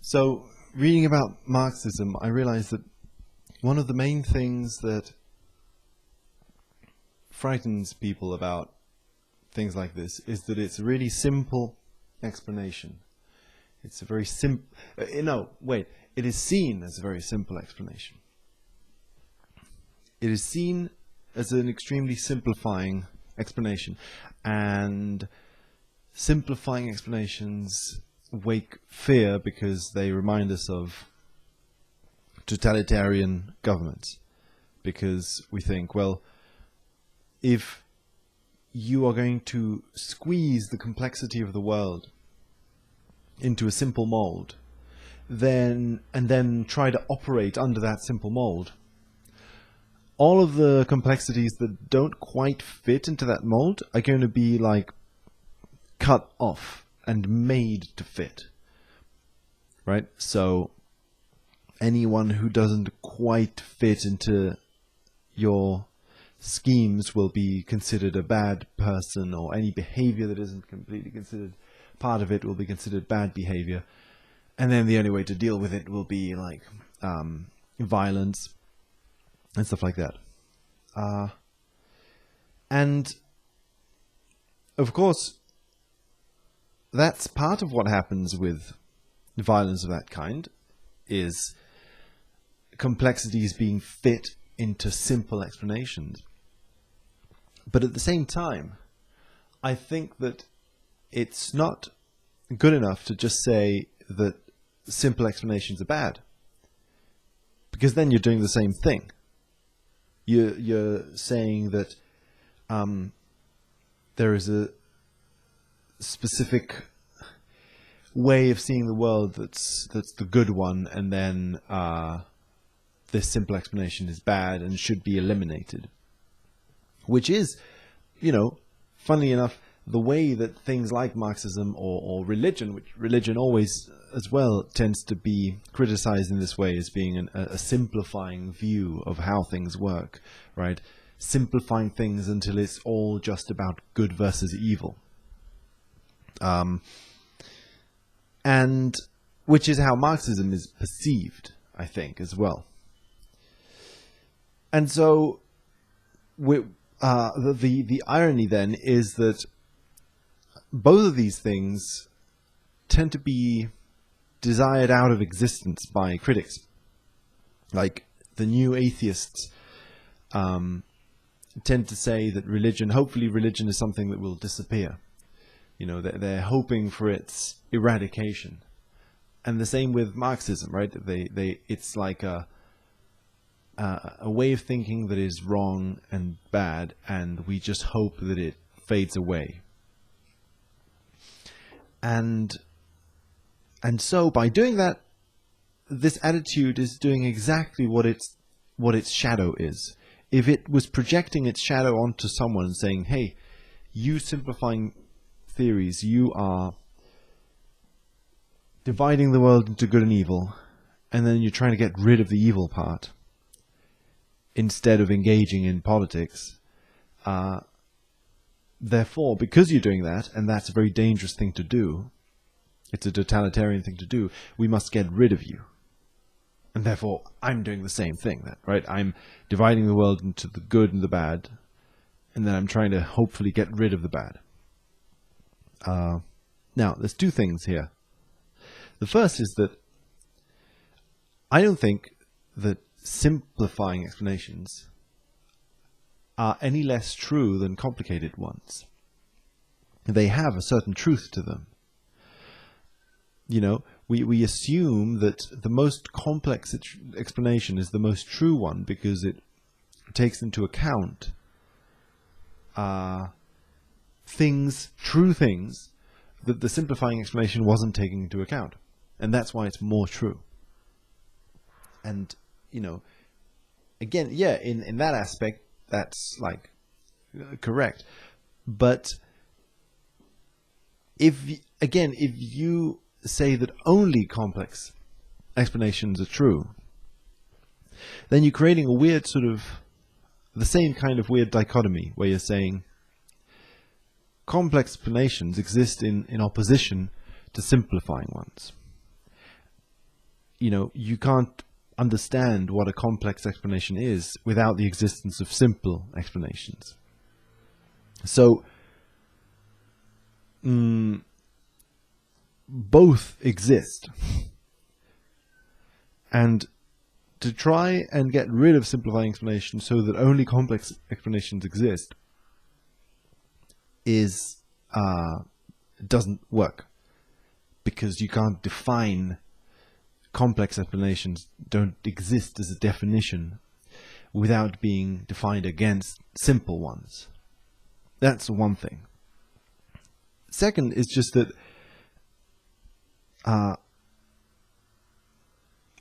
So, reading about Marxism, I realized that one of the main things that frightens people about things like this is that it's a really simple explanation. It's a very simple... no, wait. It is seen as a very simple explanation. It is seen as an extremely simplifying explanation. And simplifying explanations wake fear because they remind us of totalitarian governments. Because we think, well, if you are going to squeeze the complexity of the world into a simple mold, and then try to operate under that simple mold, all of the complexities that don't quite fit into that mold are going to be like cut off and made to fit, right? So anyone who doesn't quite fit into your schemes will be considered a bad person, or any behavior that isn't completely considered part of it will be considered bad behavior. And then the only way to deal with it will be like violence and stuff like that. And of course, that's part of what happens with violence of that kind, is complexities being fit into simple explanations. But at the same time, I think that it's not good enough to just say that simple explanations are bad, because then you're doing the same thing. You're saying that there is a specific way of seeing the world that's the good one, and then this simple explanation is bad and should be eliminated. Which is, funnily enough, the way that things like Marxism or religion, which religion always as well tends to be criticized in this way as being a simplifying view of how things work, right? Simplifying things until it's all just about good versus evil. And which is how Marxism is perceived, I think, as well. And so the irony then is that both of these things tend to be desired out of existence by critics. Like the new atheists tend to say that hopefully religion is something that will disappear. They're hoping for its eradication. And the same with Marxism, right? It's like a way of thinking that is wrong and bad, and we just hope that it fades away. And so by doing that, this attitude is doing exactly what its shadow is. If it was projecting its shadow onto someone saying, hey, you simplifying theories, you are dividing the world into good and evil, and then you're trying to get rid of the evil part instead of engaging in politics. Therefore, because you're doing that, and that's a very dangerous thing to do, it's a totalitarian thing to do, we must get rid of you. And therefore, I'm doing the same thing, right? I'm dividing the world into the good and the bad, and then I'm trying to hopefully get rid of the bad. Now, there's two things here. The first is that I don't think that simplifying explanations are any less true than complicated ones. They have a certain truth to them. We assume that the most complex explanation is the most true one because it takes into account true things that the simplifying explanation wasn't taking into account. And that's why it's more true. And, again, yeah, in that aspect, that's like correct. But if you say that only complex explanations are true, then you're creating a weird the same kind of weird dichotomy where you're saying complex explanations exist in opposition to simplifying ones. you can't understand what a complex explanation is without the existence of simple explanations. So both exist. And to try and get rid of simplifying explanations so that only complex explanations exist doesn't work, because you can't define complex explanations, don't exist as a definition without being defined against simple ones. That's one thing. Second is just that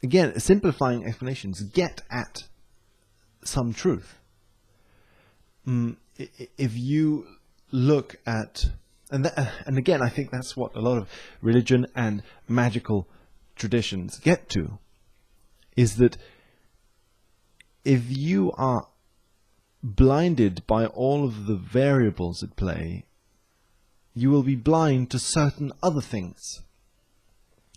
again, simplifying explanations get at some truth. If you look at, and again, I think that's what a lot of religion and magical traditions get to, is that if you are blinded by all of the variables at play, you will be blind to certain other things.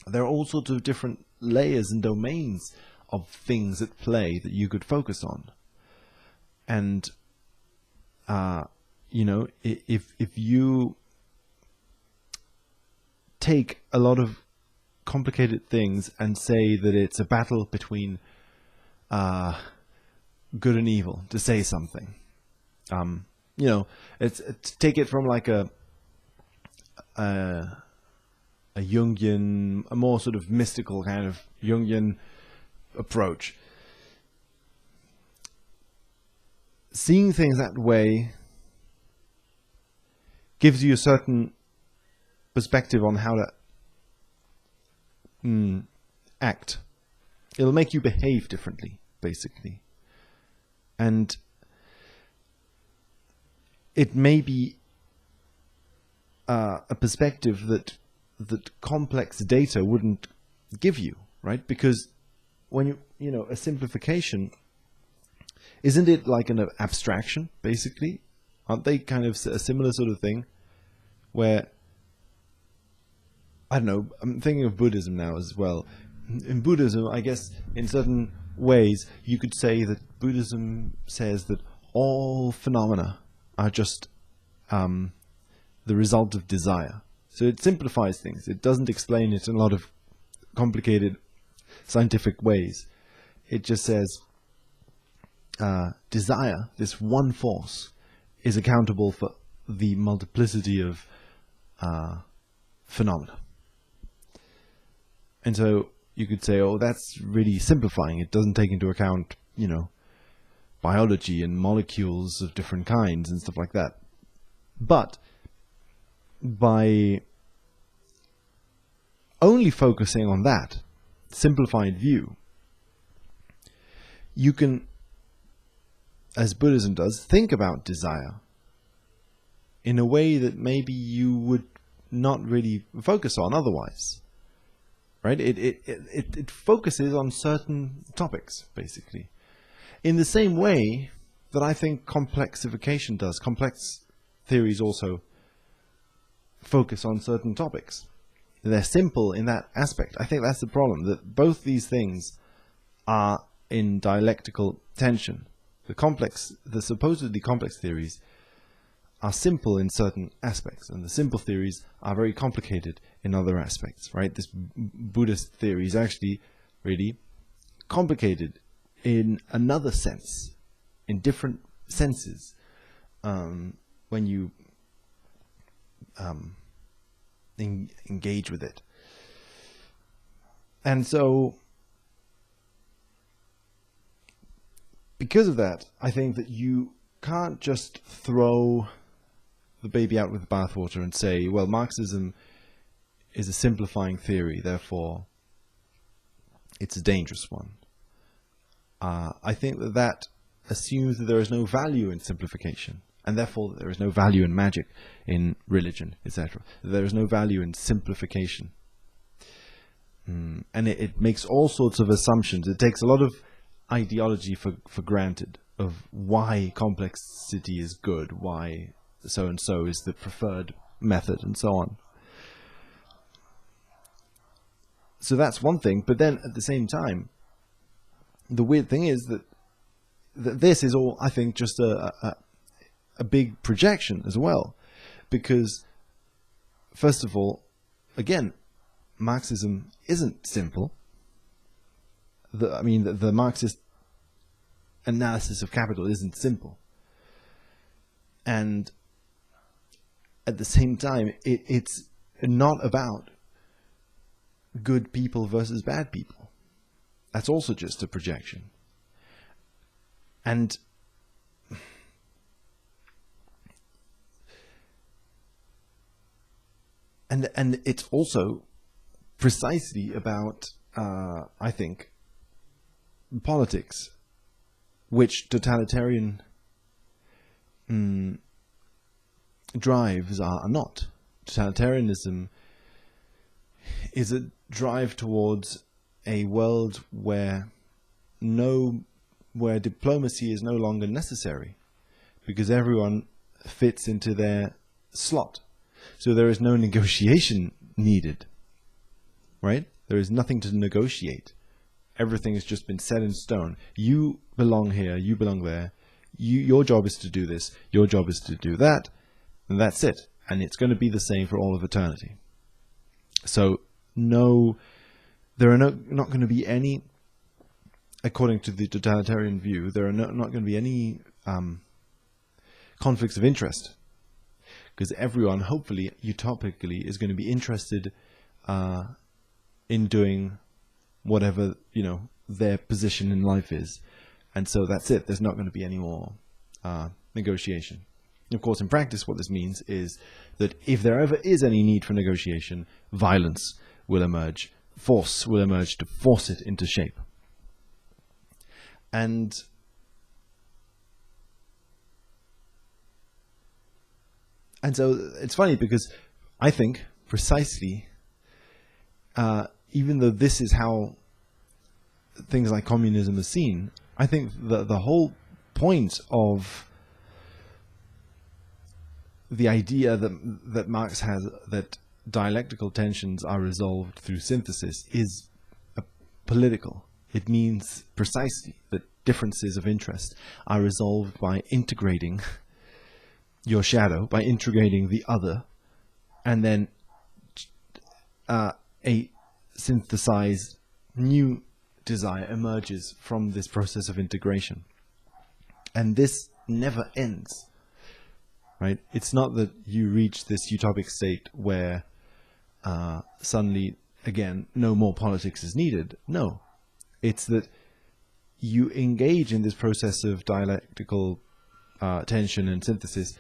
There are all sorts of different layers and domains of things at play that you could focus on. And, if you take a lot of complicated things and say that it's a battle between good and evil, to say something, it's take it from like a Jungian, a more sort of mystical kind of Jungian approach. Seeing things that way gives you a certain perspective on how to act. It'll make you behave differently, basically. And it may be a perspective that complex data wouldn't give you, right? Because when a simplification, isn't it like an abstraction, basically? Aren't they kind of a similar sort of thing? Where, I don't know, I'm thinking of Buddhism now as well. In Buddhism, I guess, in certain ways, you could say that Buddhism says that all phenomena are just the result of desire. So it simplifies things. It doesn't explain it in a lot of complicated scientific ways. It just says desire, this one force, is accountable for the multiplicity of phenomena. And so you could say, oh, that's really simplifying. It doesn't take into account, biology and molecules of different kinds and stuff like that. But by only focusing on that simplified view, you can, as Buddhism does, think about desire in a way that maybe you would not really focus on otherwise. Right? It focuses on certain topics, basically. In the same way that I think complexification does. Complex theories also focus on certain topics. They're simple in that aspect. I think that's the problem, that both these things are in dialectical tension. The supposedly complex theories are simple in certain aspects, and the simple theories are very complicated in other aspects, right? This Buddhist theory is actually really complicated in another sense, in different senses, when you engage with it. And so, because of that, I think that you can't just throw the baby out with the bathwater and say, well, Marxism is a simplifying theory, therefore it's a dangerous one. I think that assumes that there is no value in simplification, and therefore there is no value in magic, in religion, etc. There is no value in simplification. And it makes all sorts of assumptions. It takes a lot of ideology for granted of why complexity is good, why so-and-so is the preferred method, and so on. So that's one thing. But then at the same time, the weird thing is that this is all, I think, just a big projection as well. Because, first of all, again, Marxism isn't simple. The Marxist analysis of capital isn't simple. And at the same time, it's not about good people versus bad people. That's also just a projection. And it's also precisely about, I think, politics, which totalitarian drives are not. Totalitarianism is a drive towards a world where diplomacy is no longer necessary, because everyone fits into their slot. So there is no negotiation needed, right? There is nothing to negotiate. Everything has just been set in stone. You belong here, you belong there. Your job is to do this, your job is to do that, and that's it. And it's going to be the same for all of eternity. So there are not going to be any, according to the totalitarian view, there are not going to be any conflicts of interest. Because everyone, hopefully, utopically, is going to be interested in doing whatever, their position in life is. And so that's it. There's not going to be any more negotiation. Of course, in practice, what this means is that if there ever is any need for negotiation, violence will emerge, force will emerge to force it into shape. And so it's funny because I think precisely, even though this is how things like communism are seen, I think the whole point of the idea that Marx has, that dialectical tensions are resolved through synthesis, is political. It means precisely that differences of interest are resolved by integrating your shadow, by integrating the other, and then a synthesized new desire emerges from this process of integration. And this never ends. Right? It's not that you reach this utopic state where suddenly, again, no more politics is needed. No. It's that you engage in this process of dialectical tension and synthesis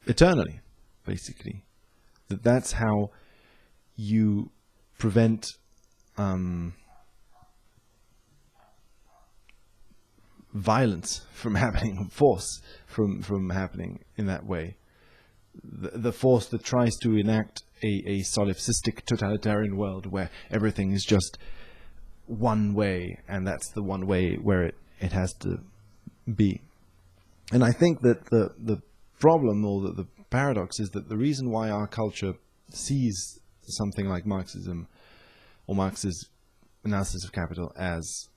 eternally, basically. That's how you prevent violence from happening, force from happening in that way. The force that tries to enact a solipsistic totalitarian world where everything is just one way, and that's the one way where it has to be. And I think that the problem, or the paradox, is that the reason why our culture sees something like Marxism or Marx's analysis of capital as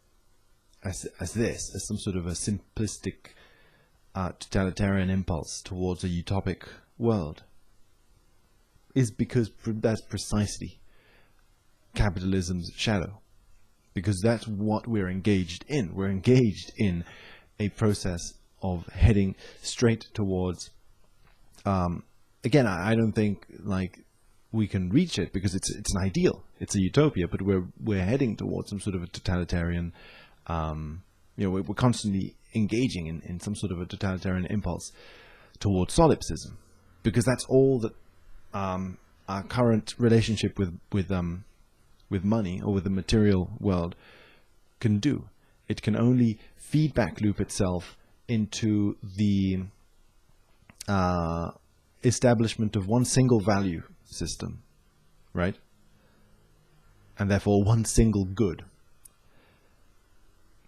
some sort of a simplistic totalitarian impulse towards a utopic world, is because that's precisely capitalism's shadow. Because that's what we're engaged in. We're engaged in a process of heading straight towards, again, I don't think we can reach it, because it's an ideal, it's a utopia, but we're heading towards some sort of a totalitarian, we're constantly engaging in some sort of a totalitarian impulse towards solipsism, because that's all that our current relationship with money, or with the material world, can do. It can only feedback loop itself into the establishment of one single value system, right? And therefore one single good.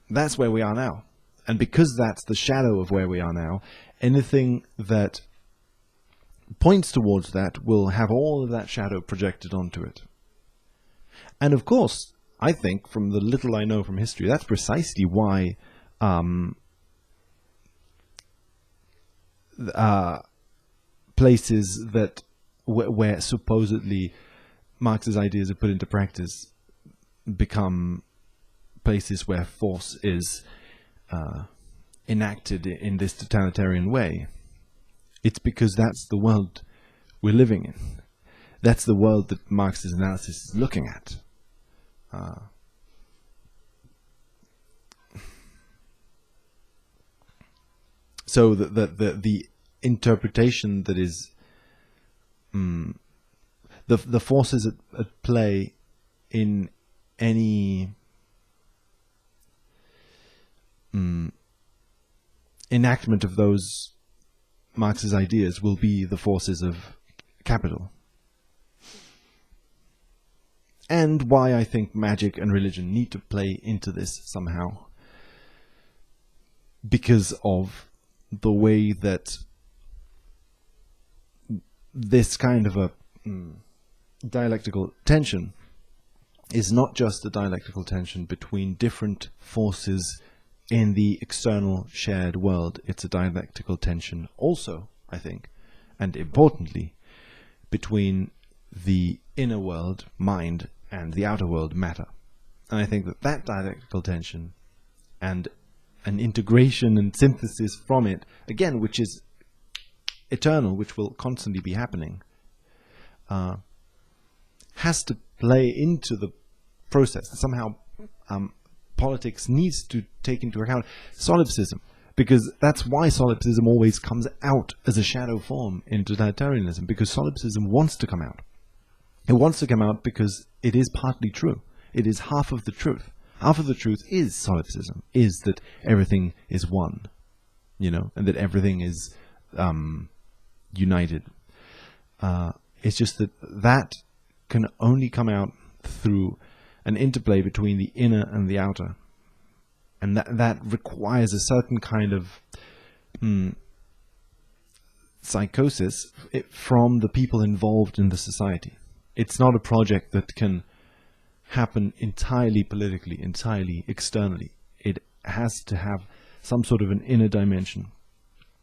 That's where we are now. And because that's the shadow of where we are now, anything that points towards that will have all of that shadow projected onto it. And of course, I think, from the little I know from history, that's precisely why places that where supposedly Marx's ideas are put into practice become places where force is enacted in this totalitarian way. It's because that's the world we're living in. That's the world that Marx's analysis is looking at. So the interpretation that is the forces at play in any enactment of those Marx's ideas will be the forces of capital. And why I think magic and religion need to play into this somehow, because of the way that this kind of a dialectical tension is not just a dialectical tension between different forces in the external shared world. It's a dialectical tension also, I think, and importantly, between the inner world, mind, and the outer world, matter. And I think that that dialectical tension and an integration and synthesis from it, again, which is eternal, which will constantly be happening, has to play into the process. Somehow politics needs to take into account solipsism, because that's why solipsism always comes out as a shadow form in totalitarianism, because solipsism wants to come out. It wants to come out because it is partly true. It is half of the truth. Half of the truth is solipsism, is that everything is one, and that everything is united. It's just that can only come out through an interplay between the inner and the outer. And that requires a certain kind of psychosis from the people involved in the society. It's not a project that can happen entirely politically, entirely externally. It has to have some sort of an inner dimension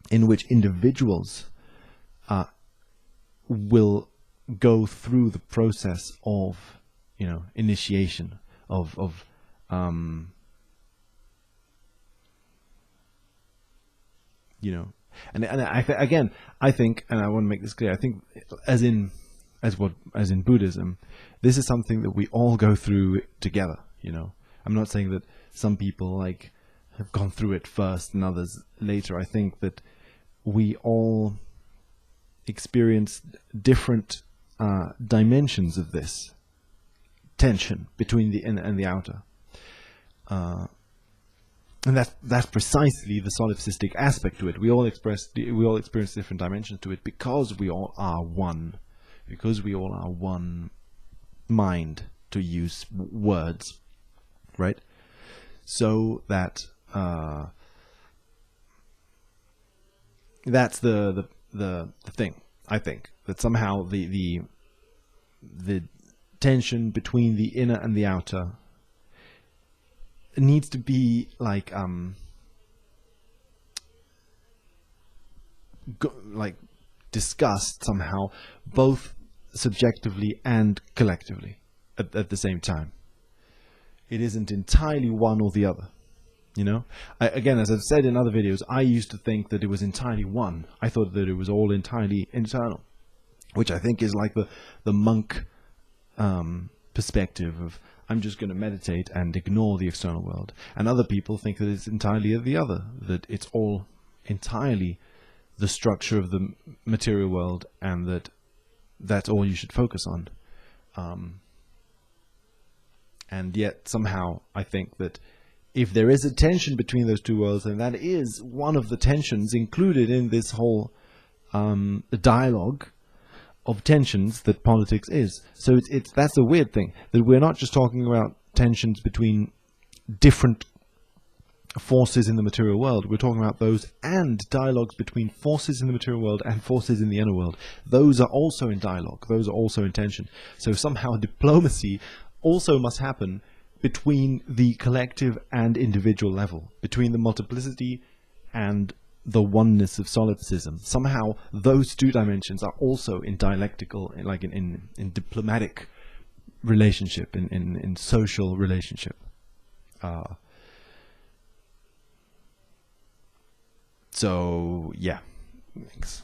in which individuals will go through the process of, initiation, of and I think, and I want to make this clear, I think as in Buddhism, this is something that we all go through together. I'm not saying that some people have gone through it first and others later. I think that we all experience different dimensions of this tension between the inner and the outer, and that's precisely the solipsistic aspect to it. We all experience different dimensions to it because we all are one. Because we all are one mind, to use words, right? So that that's the thing. I think that somehow the tension between the inner and the outer needs to be discussed somehow, both subjectively and collectively at the same time. It isn't entirely one or the other, again, as I've said in other videos, I used to think that it was entirely one. I thought that it was all entirely internal, which I think is like the monk perspective of, I'm just going to meditate and ignore the external world. And other people think that it's entirely the other, that it's all entirely the structure of the material world, and that's all you should focus on. And yet somehow I think that if there is a tension between those two worlds, then that is one of the tensions included in this whole dialogue of tensions that politics is. So that's a weird thing, that we're not just talking about tensions between different forces in the material world. We're talking about those and dialogues between forces in the material world and forces in the inner world. Those are also in dialogue. Those are also in tension. So somehow diplomacy also must happen between the collective and individual level, between the multiplicity and the oneness of solipsism. Somehow those two dimensions are also in dialectical, like in diplomatic relationship, in social relationship. So yeah, thanks.